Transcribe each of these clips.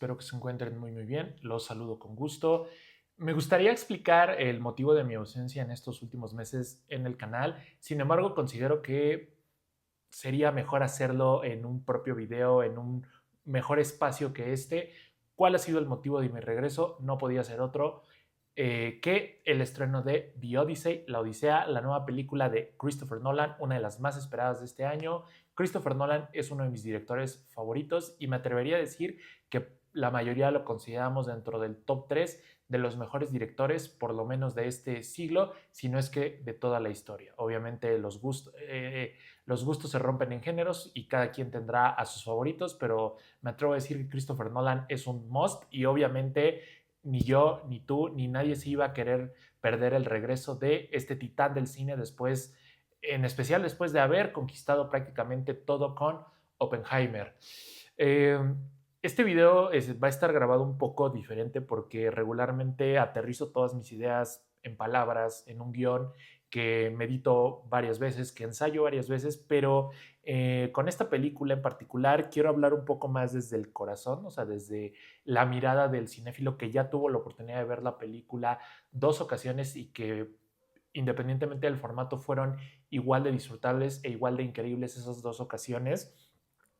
Espero que se encuentren muy bien. Los saludo con gusto. Me gustaría explicar el motivo de mi ausencia en estos últimos meses en el canal. Sin embargo, considero que sería mejor hacerlo en un propio video, en un mejor espacio que este. ¿Cuál ha sido el motivo de mi regreso? No podía ser otro que el estreno de The Odyssey, La Odisea, la nueva película de Christopher Nolan, una de las más esperadas de este año. Christopher Nolan es uno de mis directores favoritos y me atrevería a decir que la mayoría lo consideramos dentro del top 3 de los mejores directores, por lo menos de este siglo, si no es que de toda la historia. Obviamente los gustos se rompen en géneros y cada quien tendrá a sus favoritos, pero me atrevo a decir que Christopher Nolan es un must y obviamente ni yo, ni tú, ni nadie se iba a querer perder el regreso de este titán del cine después, en especial después de haber conquistado prácticamente todo con Oppenheimer. Eh, este video va a estar grabado un poco diferente porque regularmente aterrizo todas mis ideas en palabras, en un guión que medito varias veces, que ensayo varias veces, pero con esta película en particular quiero hablar un poco más desde el corazón, o sea, desde la mirada del cinéfilo que ya tuvo la oportunidad de ver la película dos ocasiones y que independientemente del formato fueron igual de disfrutables e igual de increíbles esas dos ocasiones.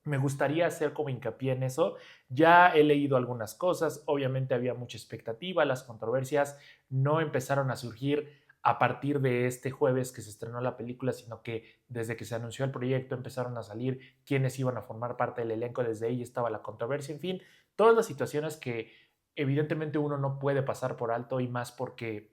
Me gustaría hacer como hincapié en eso. Ya he leído algunas cosas, obviamente había mucha expectativa, las controversias no empezaron a surgir a partir de este jueves que se estrenó la película, sino que desde que se anunció el proyecto empezaron a salir quienes iban a formar parte del elenco, desde ahí estaba la controversia, en fin, todas las situaciones que evidentemente uno no puede pasar por alto y más porque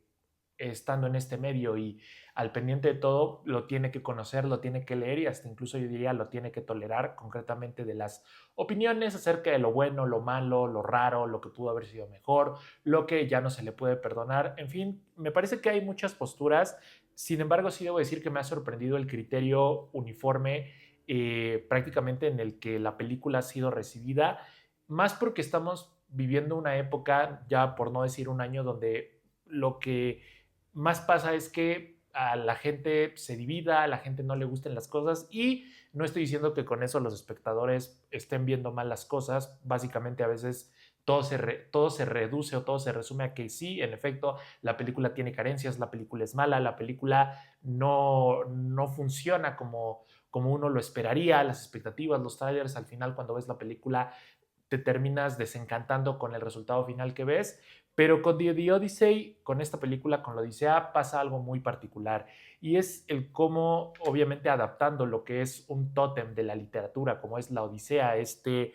estando en este medio y al pendiente de todo, lo tiene que conocer, lo tiene que leer y hasta incluso yo diría lo tiene que tolerar concretamente de las opiniones acerca de lo bueno, lo malo, lo raro, lo que pudo haber sido mejor, lo que ya no se le puede perdonar. En fin, me parece que hay muchas posturas. Sin embargo, sí debo decir que me ha sorprendido el criterio uniforme prácticamente en el que la película ha sido recibida, más porque estamos viviendo una época, ya por no decir un año, donde lo que más pasa es que a la gente se divida, a la gente no le gusten las cosas y no estoy diciendo que con eso los espectadores estén viendo mal las cosas, básicamente a veces todo se reduce o todo se resume a que sí, en efecto, la película tiene carencias, la película es mala, la película no funciona como uno lo esperaría, las expectativas, los trailers, al final cuando ves la película te terminas desencantando con el resultado final que ves, pero con The Odyssey, con esta película, con la Odisea, pasa algo muy particular y es el cómo, obviamente adaptando lo que es un tótem de la literatura, como es la Odisea, este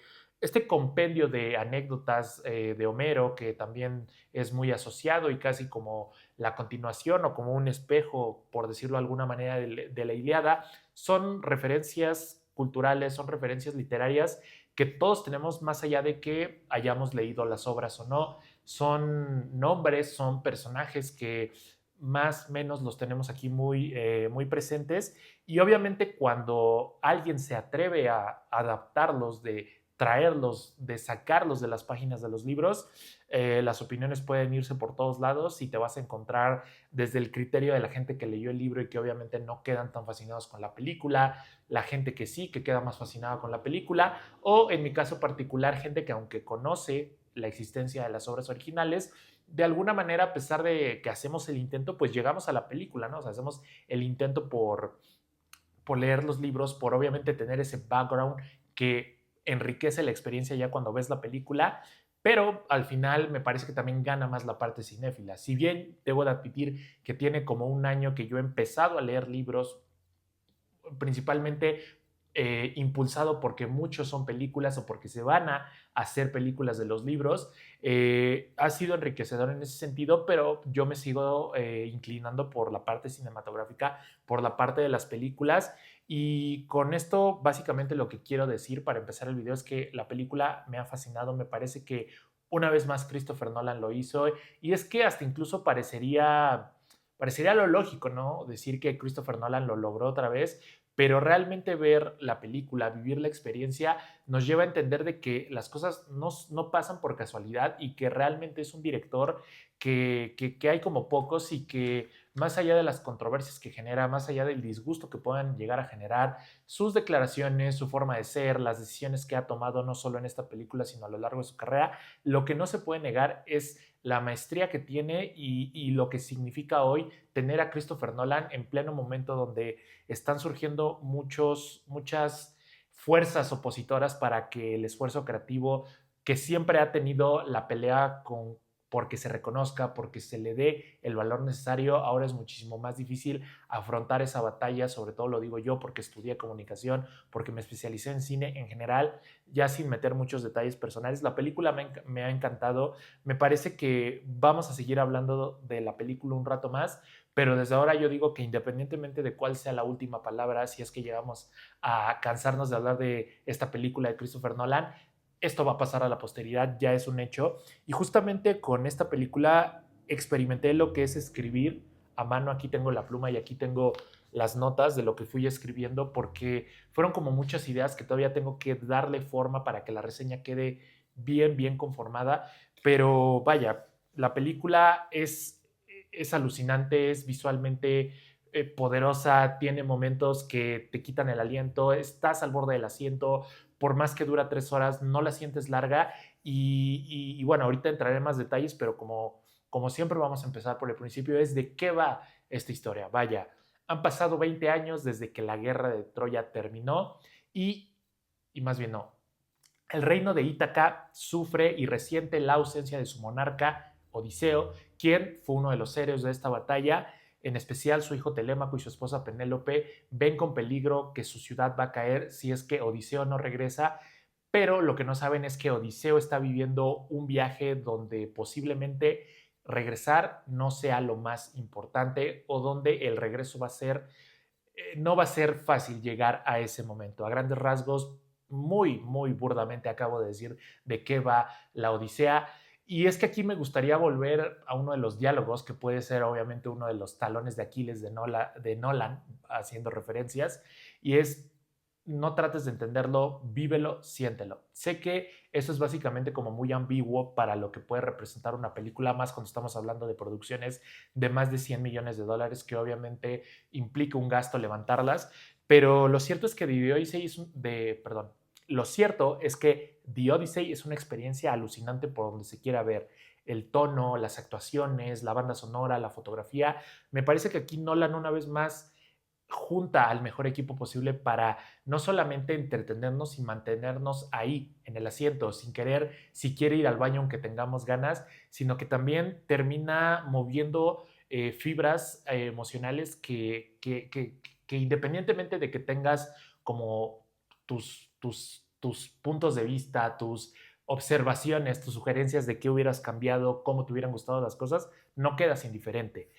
compendio de anécdotas de Homero, que también es muy asociado y casi como la continuación o como un espejo, por decirlo de alguna manera, de la Ilíada, son referencias culturales, son referencias literarias que todos tenemos más allá de que hayamos leído las obras o no. Son nombres, son personajes que más o menos los tenemos aquí muy presentes y obviamente cuando alguien se atreve a adaptarlos, de traerlos, de sacarlos de las páginas de los libros, las opiniones pueden irse por todos lados y te vas a encontrar desde el criterio de la gente que leyó el libro y que obviamente no quedan tan fascinados con la película, la gente que sí, que queda más fascinada con la película, o en mi caso particular, gente que aunque conoce la existencia de las obras originales, de alguna manera, a pesar de que hacemos el intento, pues llegamos a la película, ¿no? O sea, hacemos el intento por leer los libros, por obviamente tener ese background que enriquece la experiencia ya cuando ves la película, pero al final me parece que también gana más la parte cinéfila. Si bien debo de admitir que tiene como un año que yo he empezado a leer libros, principalmente impulsado porque muchos son películas o porque se van a hacer películas de los libros. Ha sido enriquecedor en ese sentido, pero yo me sigo inclinando por la parte cinematográfica, por la parte de las películas. Y con esto, básicamente lo que quiero decir para empezar el video es que la película me ha fascinado, me parece que una vez más Christopher Nolan lo hizo y es que hasta incluso parecería lo lógico, ¿no? Decir que Christopher Nolan lo logró otra vez, pero realmente ver la película, vivir la experiencia, nos lleva a entender de que las cosas no pasan por casualidad y que realmente es un director que hay como pocos y que más allá de las controversias que genera, más allá del disgusto que puedan llegar a generar, sus declaraciones, su forma de ser, las decisiones que ha tomado no solo en esta película, sino a lo largo de su carrera, lo que no se puede negar es la maestría que tiene y lo que significa hoy tener a Christopher Nolan en pleno momento donde están surgiendo muchas fuerzas opositoras para que el esfuerzo creativo que siempre ha tenido la pelea porque se reconozca, porque se le dé el valor necesario, ahora es muchísimo más difícil afrontar esa batalla, sobre todo lo digo yo porque estudié comunicación, porque me especialicé en cine en general, ya sin meter muchos detalles personales. La película me ha encantado, me parece que vamos a seguir hablando de la película un rato más, pero desde ahora yo digo que independientemente de cuál sea la última palabra, si es que llegamos a cansarnos de hablar de esta película de Christopher Nolan, esto va a pasar a la posteridad, ya es un hecho. Y justamente con esta película experimenté lo que es escribir a mano. Aquí tengo la pluma y aquí tengo las notas de lo que fui escribiendo, porque fueron como muchas ideas que todavía tengo que darle forma para que la reseña quede bien conformada. Pero vaya, la película es alucinante, es visualmente poderosa, tiene momentos que te quitan el aliento, estás al borde del asiento, por más que dura 3 horas, no la sientes larga y bueno, ahorita entraré en más detalles, pero como siempre vamos a empezar por el principio, es de qué va esta historia. Vaya, han pasado 20 años desde que la guerra de Troya terminó y más bien no, el reino de Ítaca sufre y resiente la ausencia de su monarca Odiseo, quien fue uno de los héroes de esta batalla. En especial su hijo Telémaco y su esposa Penélope ven con peligro que su ciudad va a caer si es que Odiseo no regresa, pero lo que no saben es que Odiseo está viviendo un viaje donde posiblemente regresar no sea lo más importante o donde el regreso no va a ser fácil llegar a ese momento. A grandes rasgos, muy burdamente acabo de decir de qué va la Odisea. Y es que aquí me gustaría volver a uno de los diálogos, que puede ser obviamente uno de los talones de Aquiles de Nolan, haciendo referencias, y es: no trates de entenderlo, vívelo, siéntelo. Sé que eso es básicamente como muy ambiguo para lo que puede representar una película, más cuando estamos hablando de producciones de más de 100 millones de dólares, que obviamente implica un gasto levantarlas, pero lo cierto es que lo cierto es que The Odyssey es una experiencia alucinante por donde se quiera ver. El tono, las actuaciones, la banda sonora, la fotografía. Me parece que aquí Nolan una vez más junta al mejor equipo posible para no solamente entretenernos y mantenernos ahí en el asiento sin querer siquiera ir al baño aunque tengamos ganas, sino que también termina moviendo fibras emocionales que independientemente de que tengas como tus puntos de vista, tus observaciones, tus sugerencias de qué hubieras cambiado, cómo te hubieran gustado las cosas, no quedas indiferente.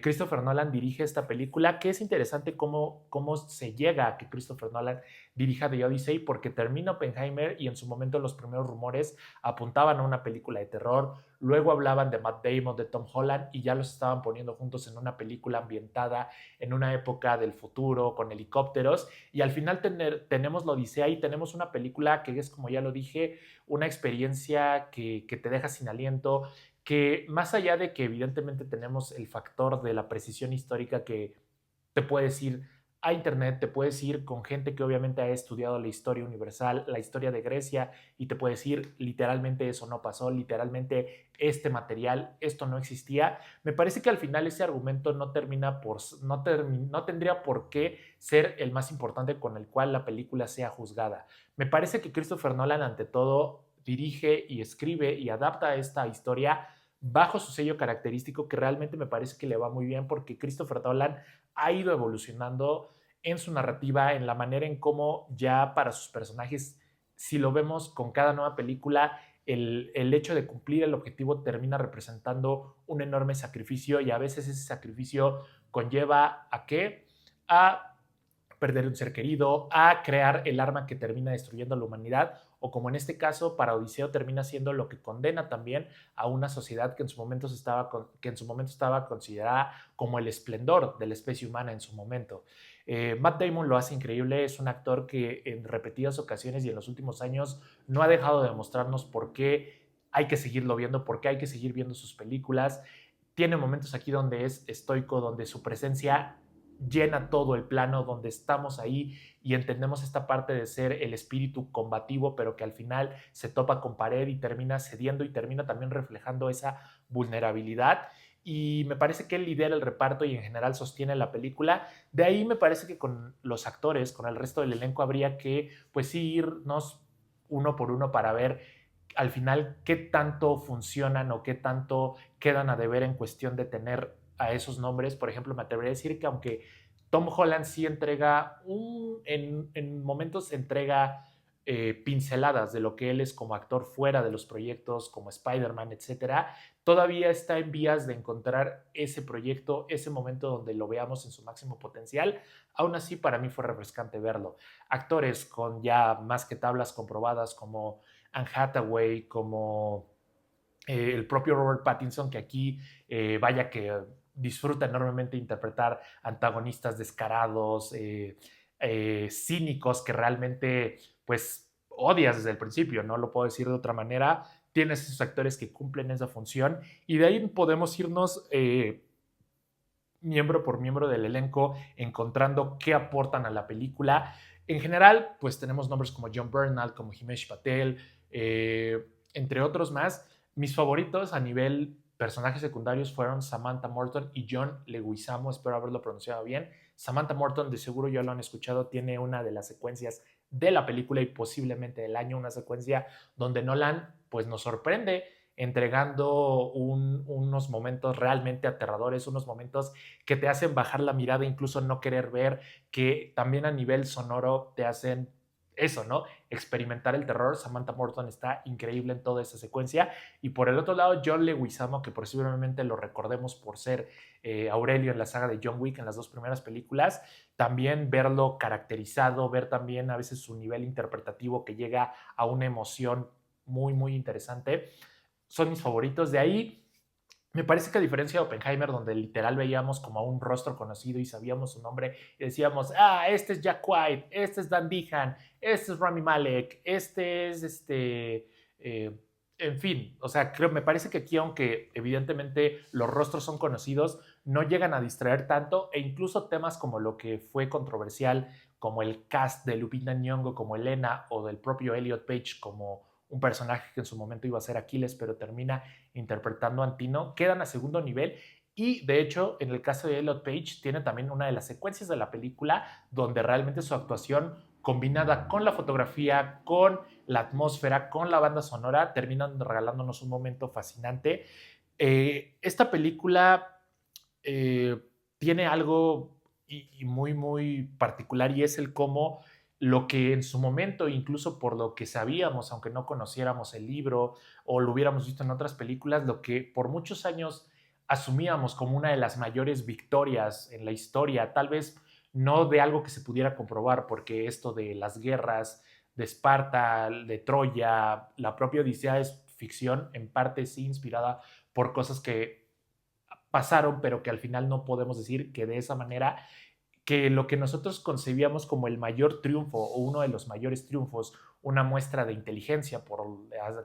Christopher Nolan dirige esta película, que es interesante cómo se llega a que Christopher Nolan dirija The Odyssey, porque termina Oppenheimer y en su momento los primeros rumores apuntaban a una película de terror, luego hablaban de Matt Damon, de Tom Holland, y ya los estaban poniendo juntos en una película ambientada en una época del futuro, con helicópteros, y al final tenemos la Odisea y tenemos una película que es, como ya lo dije, una experiencia que te deja sin aliento, que más allá de que evidentemente tenemos el factor de la precisión histórica que te puedes ir a internet, te puedes ir con gente que obviamente ha estudiado la historia universal, la historia de Grecia, y te puedes ir literalmente eso no pasó, literalmente este material, esto no existía. Me parece que al final ese argumento no tendría por qué ser el más importante con el cual la película sea juzgada. Me parece que Christopher Nolan ante todo dirige y escribe y adapta esta historia bajo su sello característico, que realmente me parece que le va muy bien, porque Christopher Nolan ha ido evolucionando en su narrativa, en la manera en cómo ya para sus personajes, si lo vemos con cada nueva película, el hecho de cumplir el objetivo termina representando un enorme sacrificio, y a veces ese sacrificio conlleva ¿a qué? A perder un ser querido, a crear el arma que termina destruyendo a la humanidad, o como en este caso para Odiseo termina siendo lo que condena también a una sociedad que en su momento estaba considerada como el esplendor de la especie humana en su momento. Matt Damon lo hace increíble, es un actor que en repetidas ocasiones y en los últimos años no ha dejado de mostrarnos por qué hay que seguirlo viendo, por qué hay que seguir viendo sus películas. tiene momentos aquí donde es estoico, donde su presencia llena todo el plano, donde estamos ahí y entendemos esta parte de ser el espíritu combativo, pero que al final se topa con pared y termina cediendo y termina también reflejando esa vulnerabilidad. Y me parece que él lidera el reparto y en general sostiene la película. De ahí me parece que con los actores, con el resto del elenco, habría que pues sí irnos uno por uno para ver al final qué tanto funcionan o qué tanto quedan a deber en cuestión de tener a esos nombres. Por ejemplo, me atrevería a decir que aunque Tom Holland sí entrega, en momentos entrega pinceladas de lo que él es como actor fuera de los proyectos como Spider-Man, etcétera, todavía está en vías de encontrar ese proyecto, ese momento donde lo veamos en su máximo potencial. Aún así, para mí fue refrescante verlo. Actores con ya más que tablas comprobadas como Anne Hathaway, como el propio Robert Pattinson, que aquí vaya que disfruta enormemente interpretar antagonistas descarados, cínicos, que realmente pues odias desde el principio, no lo puedo decir de otra manera. Tienes esos actores que cumplen esa función y de ahí podemos irnos miembro por miembro del elenco, encontrando qué aportan a la película. En general, pues tenemos nombres como John Bernal, como Himesh Patel, entre otros más. Mis favoritos a nivel personajes secundarios fueron Samantha Morton y John Leguizamo, espero haberlo pronunciado bien. Samantha Morton, de seguro ya lo han escuchado, tiene una de las secuencias de la película y posiblemente del año, una secuencia donde Nolan pues nos sorprende entregando unos momentos realmente aterradores, unos momentos que te hacen bajar la mirada, incluso no querer ver, que también a nivel sonoro te hacen eso, ¿no? Experimentar el terror. Samantha Morton está increíble en toda esa secuencia. Y por el otro lado, John Leguizamo, que posiblemente lo recordemos por ser Aurelio en la saga de John Wick en las dos primeras películas, también verlo caracterizado, ver también a veces su nivel interpretativo que llega a una emoción muy, muy interesante. Son mis favoritos. De ahí, me parece que a diferencia de Oppenheimer, donde literal veíamos como a un rostro conocido y sabíamos su nombre y decíamos, este es Jack White, este es Dan Dehan, este es Rami Malek, este es en fin, o sea, me parece que aquí, aunque evidentemente los rostros son conocidos, no llegan a distraer tanto e incluso temas como lo que fue controversial, como el cast de Lupita Nyong'o como Elena o del propio Elliot Page como un personaje que en su momento iba a ser Aquiles, pero termina interpretando a Antino, quedan a segundo nivel. Y de hecho, en el caso de Elliot Page, tiene también una de las secuencias de la película donde realmente su actuación combinada con la fotografía, con la atmósfera, con la banda sonora, terminan regalándonos un momento fascinante. Esta película eh, tiene algo y muy, muy particular y es el cómo lo que en su momento, incluso por lo que sabíamos, aunque no conociéramos el libro o lo hubiéramos visto en otras películas, lo que por muchos años asumíamos como una de las mayores victorias en la historia, tal vez no de algo que se pudiera comprobar, porque esto de las guerras de Esparta, de Troya, la propia Odisea es ficción, en parte sí inspirada por cosas que pasaron, pero que al final no podemos decir que de esa manera, que lo que nosotros concebíamos como el mayor triunfo o uno de los mayores triunfos, una muestra de inteligencia por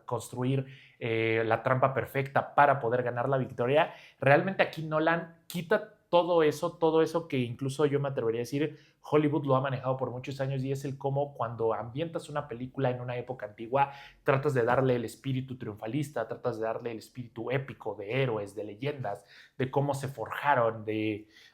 construir la trampa perfecta para poder ganar la victoria, realmente aquí Nolan quita todo eso que incluso yo me atrevería a decir Hollywood lo ha manejado por muchos años y es el cómo cuando ambientas una película en una época antigua tratas de darle el espíritu triunfalista, tratas de darle el espíritu épico de héroes, de leyendas, de cómo se forjaron,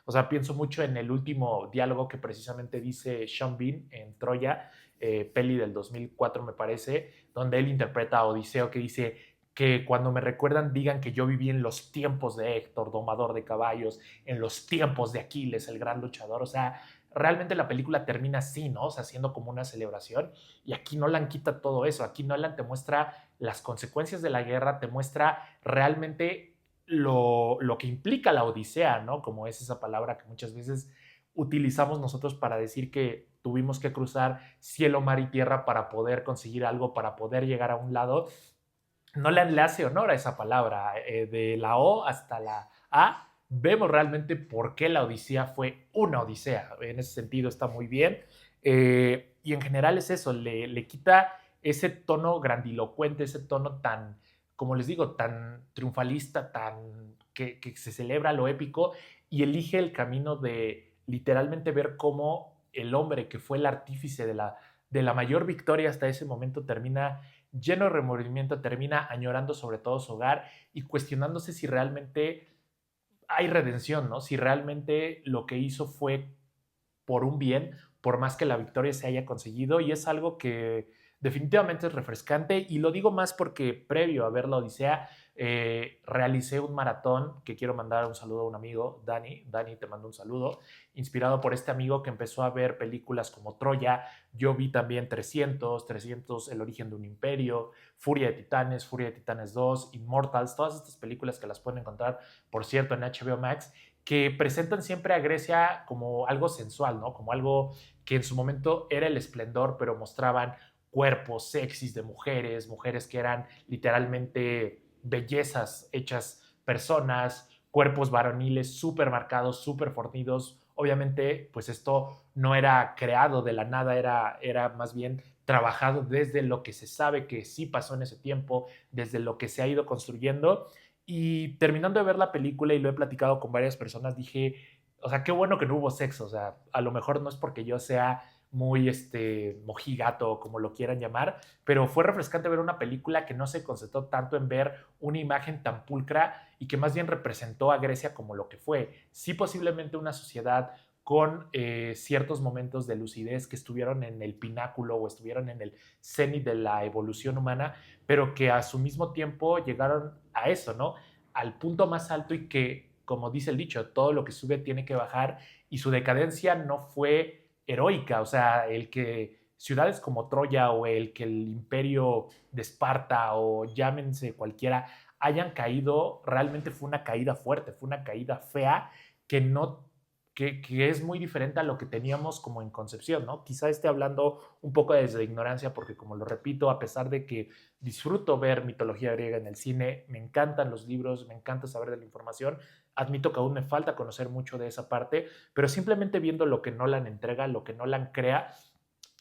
o sea, pienso mucho en el último diálogo que precisamente dice Sean Bean en Troya, peli del 2004 me parece, donde él interpreta a Odiseo que dice que cuando me recuerdan digan que yo viví en los tiempos de Héctor, domador de caballos, en los tiempos de Aquiles, el gran luchador. O sea, realmente la película termina así, ¿no? O sea, siendo como una celebración. Y aquí Nolan quita todo eso. Aquí Nolan te muestra las consecuencias de la guerra, te muestra realmente lo que implica la odisea, ¿no? Como es esa palabra que muchas veces utilizamos nosotros para decir que tuvimos que cruzar cielo, mar y tierra para poder conseguir algo, para poder llegar a un lado. No le hace honor a esa palabra. De la O hasta la A, vemos realmente por qué la Odisea fue una Odisea. En ese sentido está muy bien. Y en general es eso, le quita ese tono grandilocuente, ese tono tan, como les digo, tan triunfalista, tan que se celebra lo épico y elige el camino de literalmente ver cómo el hombre que fue el artífice de la mayor victoria hasta ese momento termina lleno de remordimiento, termina añorando sobre todo su hogar y cuestionándose si realmente hay redención, ¿no? Si realmente lo que hizo fue por un bien, por más que la victoria se haya conseguido, y es algo que definitivamente es refrescante, y lo digo más porque previo a ver la Odisea, realicé un maratón, que quiero mandar un saludo a un amigo, Dani, te mando un saludo, inspirado por este amigo que empezó a ver películas como Troya. Yo vi también 300, El origen de un imperio, Furia de Titanes 2, Immortals, todas estas películas que las pueden encontrar, por cierto, en HBO Max, que presentan siempre a Grecia como algo sensual, ¿no? Como algo que en su momento era el esplendor, pero mostraban cuerpos sexys de mujeres, mujeres que eran literalmente bellezas hechas personas, cuerpos varoniles súper marcados, súper fornidos. Obviamente, pues esto no era creado de la nada, era más bien trabajado desde lo que se sabe que sí pasó en ese tiempo, desde lo que se ha ido construyendo. Y terminando de ver la película, y lo he platicado con varias personas, dije, o sea, qué bueno que no hubo sexo. O sea, a lo mejor no es porque yo sea muy mojigato, como lo quieran llamar, pero fue refrescante ver una película que no se concentró tanto en ver una imagen tan pulcra y que más bien representó a Grecia como lo que fue. Sí, posiblemente una sociedad con ciertos momentos de lucidez que estuvieron en el pináculo o estuvieron en el cenit de la evolución humana, pero que a su mismo tiempo llegaron a eso, ¿no? Al punto más alto, y que, como dice el dicho, todo lo que sube tiene que bajar, y su decadencia no fue heroica. O sea, el que ciudades como Troya o el que el imperio de Esparta o llámense cualquiera hayan caído, realmente fue una caída fuerte, fue una caída fea que no que es muy diferente a lo que teníamos como en concepción, ¿no? Quizá esté hablando un poco desde la ignorancia, porque como lo repito, a pesar de que disfruto ver mitología griega en el cine, me encantan los libros, me encanta saber de la información, admito que aún me falta conocer mucho de esa parte, pero simplemente viendo lo que Nolan entrega, lo que Nolan crea,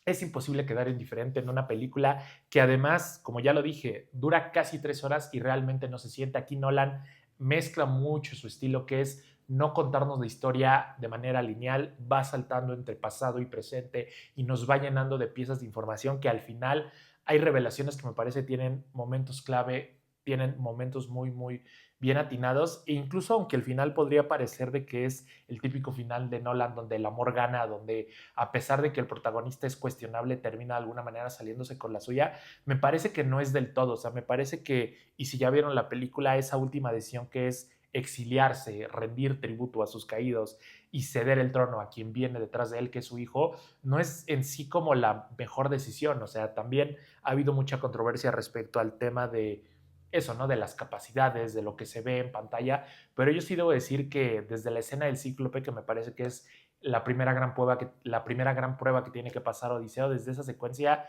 es imposible quedar indiferente en una película que además, como ya lo dije, dura casi 3 horas y realmente no se siente. Aquí Nolan mezcla mucho su estilo, que es no contarnos la historia de manera lineal, va saltando entre pasado y presente y nos va llenando de piezas de información que al final hay revelaciones que me parece tienen momentos clave, tienen momentos muy, muy bien atinados, e incluso aunque el final podría parecer de que es el típico final de Nolan donde el amor gana, donde a pesar de que el protagonista es cuestionable, termina de alguna manera saliéndose con la suya, me parece que no es del todo. O sea, me parece que, y si ya vieron la película, esa última decisión que es exiliarse, rendir tributo a sus caídos y ceder el trono a quien viene detrás de él, que es su hijo, no es en sí como la mejor decisión. O sea, también ha habido mucha controversia respecto al tema de eso, ¿no? De las capacidades, de lo que se ve en pantalla, pero yo sí debo decir que desde la escena del cíclope, que me parece que es la primera gran prueba que tiene que pasar Odiseo, desde esa secuencia,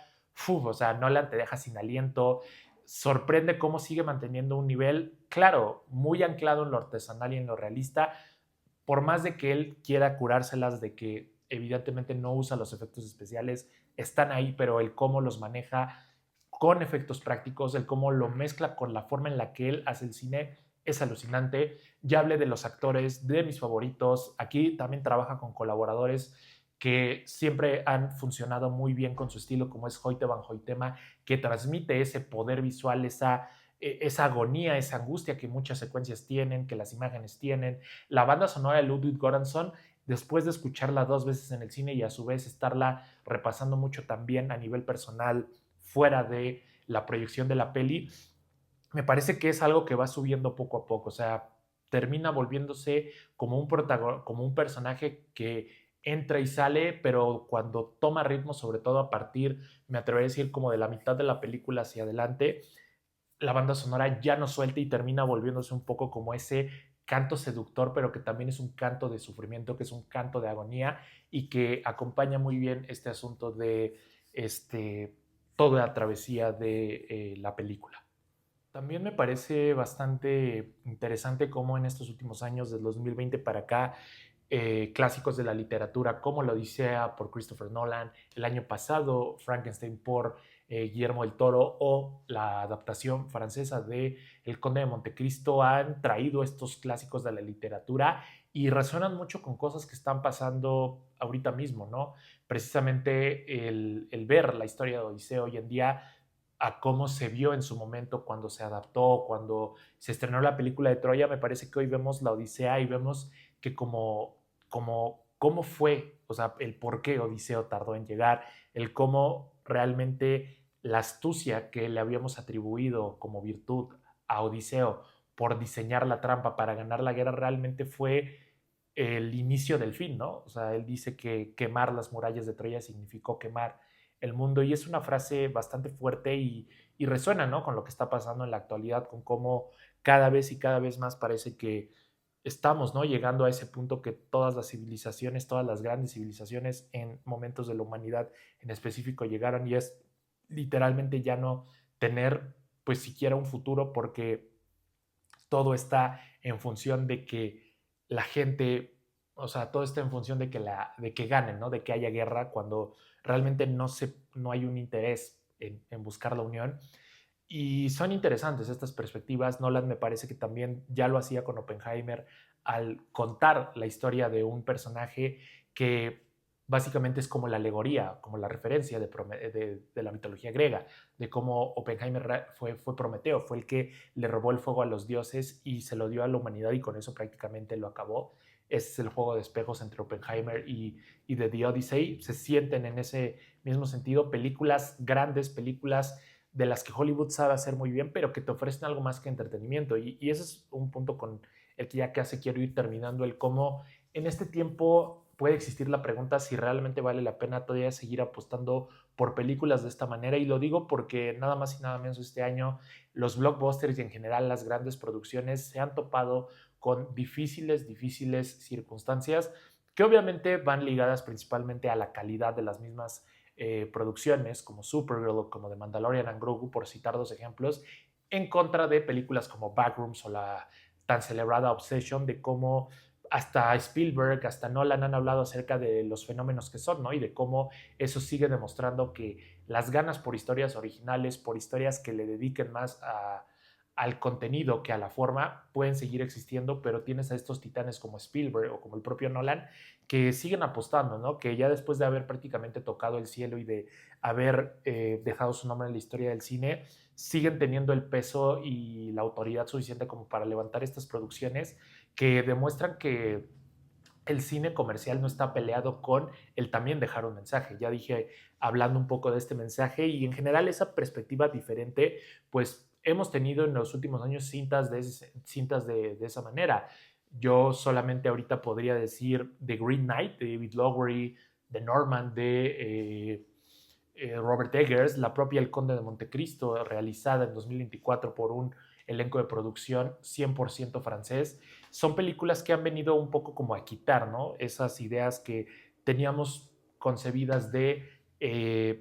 o sea, Nolan te deja sin aliento, sorprende cómo sigue manteniendo un nivel, claro, muy anclado en lo artesanal y en lo realista, por más de que él quiera curárselas de que evidentemente no usa los efectos especiales, están ahí, pero el cómo los maneja con efectos prácticos, el cómo lo mezcla con la forma en la que él hace el cine, es alucinante. Ya hablé de los actores, de mis favoritos. Aquí también trabaja con colaboradores que siempre han funcionado muy bien con su estilo, como es Hoyte van Hoytema, que transmite ese poder visual, esa agonía, esa angustia que muchas secuencias tienen, que las imágenes tienen. La banda sonora de Ludwig Göransson, después de escucharla 2 veces en el cine y a su vez estarla repasando mucho también a nivel personal fuera de la proyección de la peli, me parece que es algo que va subiendo poco a poco. O sea, termina volviéndose como como un personaje que entra y sale, pero cuando toma ritmo, sobre todo a partir, me atrevería a decir, como de la mitad de la película hacia adelante, la banda sonora ya no suelta y termina volviéndose un poco como ese canto seductor, pero que también es un canto de sufrimiento, que es un canto de agonía, y que acompaña muy bien este asunto de toda la travesía de la película. También me parece bastante interesante cómo en estos últimos años, del 2020 para acá, clásicos de la literatura como La Odisea por Christopher Nolan, el año pasado Frankenstein por Guillermo del Toro o la adaptación francesa de El Conde de Montecristo han traído estos clásicos de la literatura y resuenan mucho con cosas que están pasando ahorita mismo, ¿no? Precisamente el ver la historia de Odiseo hoy en día a cómo se vio en su momento cuando se adaptó, cuando se estrenó la película de Troya, me parece que hoy vemos la Odisea y vemos que cómo fue, o sea, el por qué Odiseo tardó en llegar, el cómo realmente la astucia que le habíamos atribuido como virtud a Odiseo por diseñar la trampa para ganar la guerra realmente fue el inicio del fin, ¿no? O sea, él dice que quemar las murallas de Troya significó quemar el mundo y es una frase bastante fuerte y resuena, ¿no? Con lo que está pasando en la actualidad, con cómo cada vez y cada vez más parece que estamos, ¿no? Llegando a ese punto que todas las civilizaciones, todas las grandes civilizaciones en momentos de la humanidad en específico llegaron y es literalmente ya no tener pues siquiera un futuro porque todo está en función de que la gente, o sea, todo está en función de que ganen, ¿no? De que haya guerra cuando realmente no hay un interés en buscar la unión. Y son interesantes estas perspectivas. Nolan me parece que también ya lo hacía con Oppenheimer al contar la historia de un personaje que básicamente es como la alegoría, como la referencia de la mitología griega, de cómo Oppenheimer fue Prometeo, fue el que le robó el fuego a los dioses y se lo dio a la humanidad y con eso prácticamente lo acabó. Ese es el juego de espejos entre Oppenheimer y The Odyssey. Se sienten en ese mismo sentido películas grandes, películas de las que Hollywood sabe hacer muy bien, pero que te ofrecen algo más que entretenimiento. Y ese es un punto con el que ya casi quiero ir terminando, el cómo en este tiempo puede existir la pregunta si realmente vale la pena todavía seguir apostando por películas de esta manera. Y lo digo porque nada más y nada menos este año los blockbusters y en general las grandes producciones se han topado con difíciles circunstancias que obviamente van ligadas principalmente a la calidad de las mismas producciones como Supergirl o como The Mandalorian and Grogu, por citar dos ejemplos, en contra de películas como Backrooms o la tan celebrada Obsession, de cómo hasta Spielberg, hasta Nolan han hablado acerca de los fenómenos que son, ¿no? Y de cómo eso sigue demostrando que las ganas por historias originales, por historias que le dediquen más al contenido que a la forma, pueden seguir existiendo, pero tienes a estos titanes como Spielberg o como el propio Nolan que siguen apostando, ¿no? Que ya después de haber prácticamente tocado el cielo y de haber dejado su nombre en la historia del cine, siguen teniendo el peso y la autoridad suficiente como para levantar estas producciones que demuestran que el cine comercial no está peleado con el también dejar un mensaje. Ya dije, hablando un poco de este mensaje y en general esa perspectiva diferente, pues hemos tenido en los últimos años cintas de esa manera. Yo solamente ahorita podría decir The Green Knight de David Lowery, The Norman de Robert Eggers, la propia El Conde de Montecristo, realizada en 2024 por un elenco de producción 100% francés. Son películas que han venido un poco como a quitar, ¿no? Esas ideas que teníamos concebidas de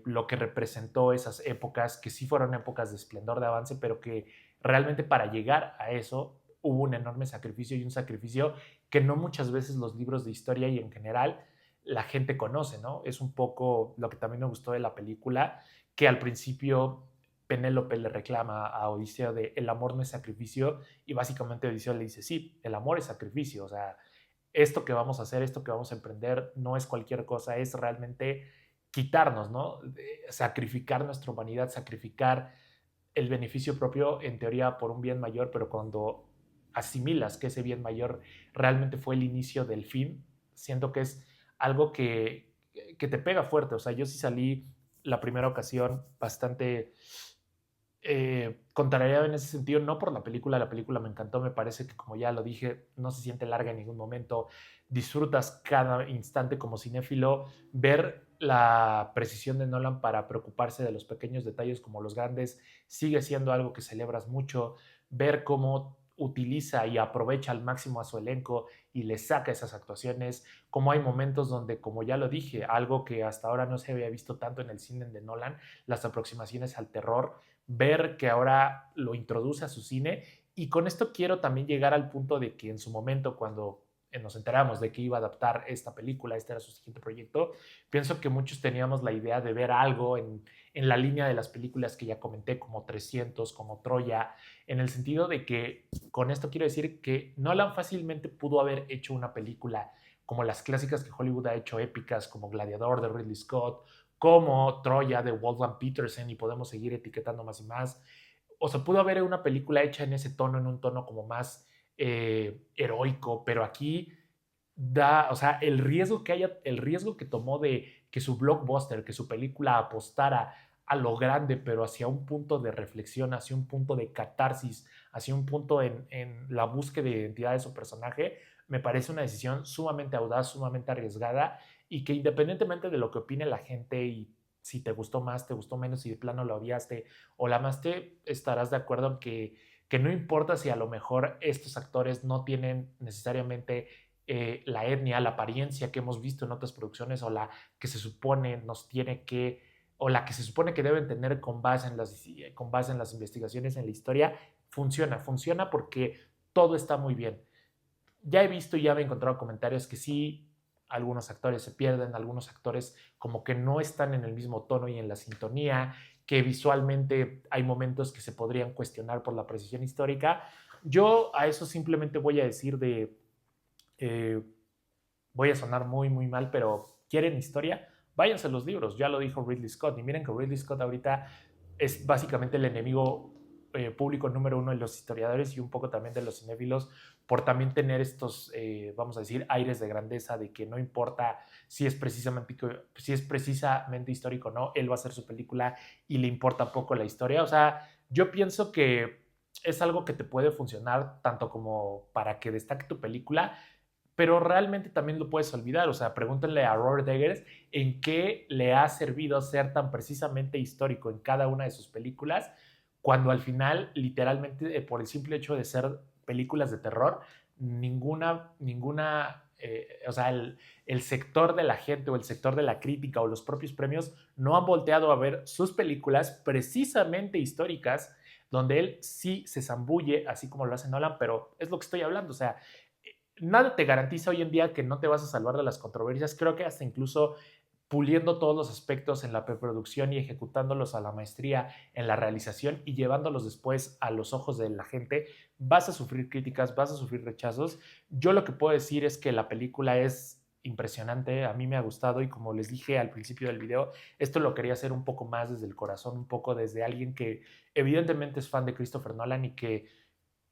lo que representó esas épocas, que sí fueron épocas de esplendor, de avance, pero que realmente para llegar a eso hubo un enorme sacrificio y un sacrificio que no muchas veces los libros de historia y en general la gente conoce, ¿no? Es un poco lo que también me gustó de la película, que al principio Penélope le reclama a Odiseo de el amor no es sacrificio y básicamente Odiseo le dice, sí, el amor es sacrificio, o sea, esto que vamos a hacer, esto que vamos a emprender no es cualquier cosa, es realmente quitarnos, ¿no? Sacrificar nuestra humanidad, sacrificar el beneficio propio en teoría por un bien mayor, pero cuando asimilas que ese bien mayor realmente fue el inicio del fin, siento que es algo que te pega fuerte. O sea, yo sí salí la primera ocasión bastante contrariado en ese sentido, no por la película me encantó, me parece que como ya lo dije, no se siente larga en ningún momento, disfrutas cada instante como cinéfilo, ver la precisión de Nolan para preocuparse de los pequeños detalles como los grandes sigue siendo algo que celebras mucho, ver cómo utiliza y aprovecha al máximo a su elenco y le saca esas actuaciones, como hay momentos donde, como ya lo dije, algo que hasta ahora no se había visto tanto en el cine de Nolan, las aproximaciones al terror, ver que ahora lo introduce a su cine y con esto quiero también llegar al punto de que en su momento cuando nos enteramos de que iba a adaptar esta película, este era su siguiente proyecto, pienso que muchos teníamos la idea de ver algo en la línea de las películas que ya comenté, como 300, como Troya, en el sentido de que con esto quiero decir que Nolan fácilmente pudo haber hecho una película como las clásicas que Hollywood ha hecho épicas, como Gladiador de Ridley Scott, como Troya de Wolfgang Petersen, y podemos seguir etiquetando más y más. O sea, pudo haber una película hecha en ese tono, en un tono como más heroico, pero aquí da, o sea, el riesgo que tomó de que su blockbuster, que su película apostara a lo grande, pero hacia un punto de reflexión, hacia un punto de catarsis, hacia un punto en la búsqueda de identidad de su personaje, me parece una decisión sumamente audaz, sumamente arriesgada y que independientemente de lo que opine la gente y si te gustó más, te gustó menos, si de plano lo odiaste o la amaste, estarás de acuerdo en que no importa si a lo mejor estos actores no tienen necesariamente la etnia, la apariencia que hemos visto en otras producciones o la que se supone nos tiene que, o la que se supone que deben tener con base en las investigaciones en la historia, funciona porque todo está muy bien. Ya he visto y ya me he encontrado comentarios que sí, algunos actores se pierden, algunos actores como que no están en el mismo tono y en la sintonía, que visualmente hay momentos que se podrían cuestionar por la precisión histórica. Yo a eso simplemente voy a decir eh, voy a sonar muy, muy mal, pero quieren historia, váyanse a los libros, ya lo dijo Ridley Scott, y miren que Ridley Scott ahorita es básicamente el enemigo público número uno de los historiadores y un poco también de los cinéfilos por también tener estos, vamos a decir, aires de grandeza de que no importa si es precisamente histórico o no, él va a hacer su película y le importa poco la historia. O sea, yo pienso que es algo que te puede funcionar tanto como para que destaque tu película, pero realmente también lo puedes olvidar. O sea, pregúntenle a Robert Eggers en qué le ha servido ser tan precisamente histórico en cada una de sus películas, cuando al final, literalmente, por el simple hecho de ser películas de terror, o sea, el sector de la gente o el sector de la crítica o los propios premios no han volteado a ver sus películas precisamente históricas, donde él sí se zambulle, así como lo hace Nolan, pero es lo que estoy hablando. O sea, nada te garantiza hoy en día que no te vas a salvar de las controversias. Creo que hasta incluso puliendo todos los aspectos en la preproducción y ejecutándolos a la maestría en la realización y llevándolos después a los ojos de la gente, vas a sufrir críticas, vas a sufrir rechazos. Yo lo que puedo decir es que la película es impresionante, a mí me ha gustado y como les dije al principio del video, esto lo quería hacer un poco más desde el corazón, un poco desde alguien que evidentemente es fan de Christopher Nolan y que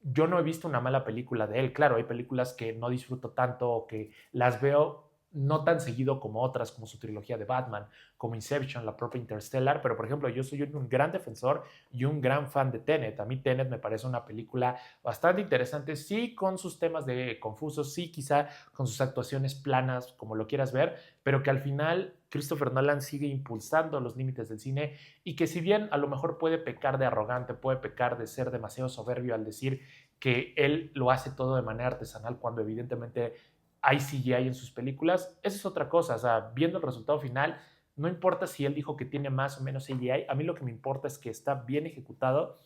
yo no he visto una mala película de él. Claro, hay películas que no disfruto tanto o que las veo no tan seguido como otras, como su trilogía de Batman, como Inception, la propia Interstellar, pero por ejemplo, yo soy un gran defensor y un gran fan de Tenet. A mí Tenet me parece una película bastante interesante, sí con sus temas de confusos, sí quizá con sus actuaciones planas, como lo quieras ver, pero que al final Christopher Nolan sigue impulsando los límites del cine y que si bien a lo mejor puede pecar de arrogante, puede pecar de ser demasiado soberbio al decir que él lo hace todo de manera artesanal cuando evidentemente hay CGI en sus películas, esa es otra cosa. O sea, viendo el resultado final, no importa si él dijo que tiene más o menos CGI, a mí lo que me importa es que está bien ejecutado.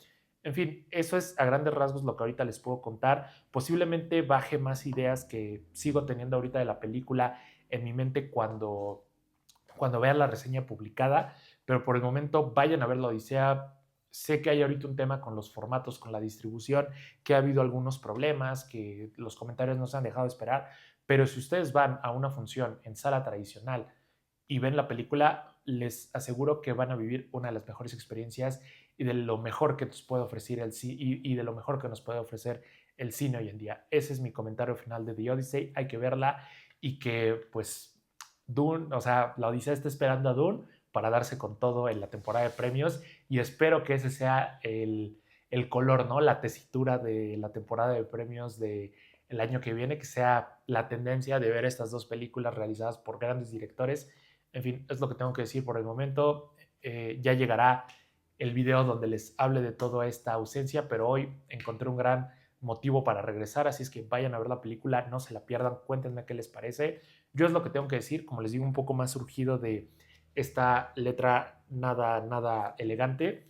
En fin, eso es a grandes rasgos lo que ahorita les puedo contar. Posiblemente baje más ideas que sigo teniendo ahorita de la película en mi mente cuando vean la reseña publicada, pero por el momento vayan a ver la Odisea. Sé que hay ahorita un tema con los formatos, con la distribución, que ha habido algunos problemas, que los comentarios no se han dejado esperar, pero si ustedes van a una función en sala tradicional y ven la película, les aseguro que van a vivir una de las mejores experiencias y de lo mejor que nos puede ofrecer y de lo mejor que nos puede ofrecer el cine hoy en día. Ese es mi comentario final de The Odyssey. Hay que verla y que pues Dune, o sea, la Odisea está esperando a Dune para darse con todo en la temporada de premios y espero que ese sea el color, ¿no? La tesitura de la temporada de premios de el año que viene, que sea la tendencia de ver estas dos películas realizadas por grandes directores. En fin, es lo que tengo que decir por el momento. Ya llegará el video donde les hable de toda esta ausencia, pero hoy encontré un gran motivo para regresar, así es que vayan a ver la película, no se la pierdan, cuéntenme qué les parece. Yo es lo que tengo que decir, como les digo, un poco más surgido de esta letra nada, nada elegante.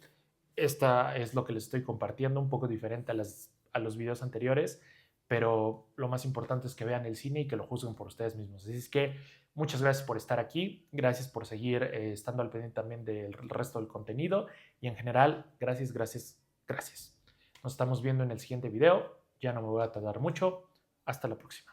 Esta es lo que les estoy compartiendo, un poco diferente a los videos anteriores, pero lo más importante es que vean el cine y que lo juzguen por ustedes mismos. Así es que muchas gracias por estar aquí, gracias por seguir estando al pendiente también del resto del contenido y en general, gracias, gracias, gracias. Nos estamos viendo en el siguiente video, ya no me voy a tardar mucho, hasta la próxima.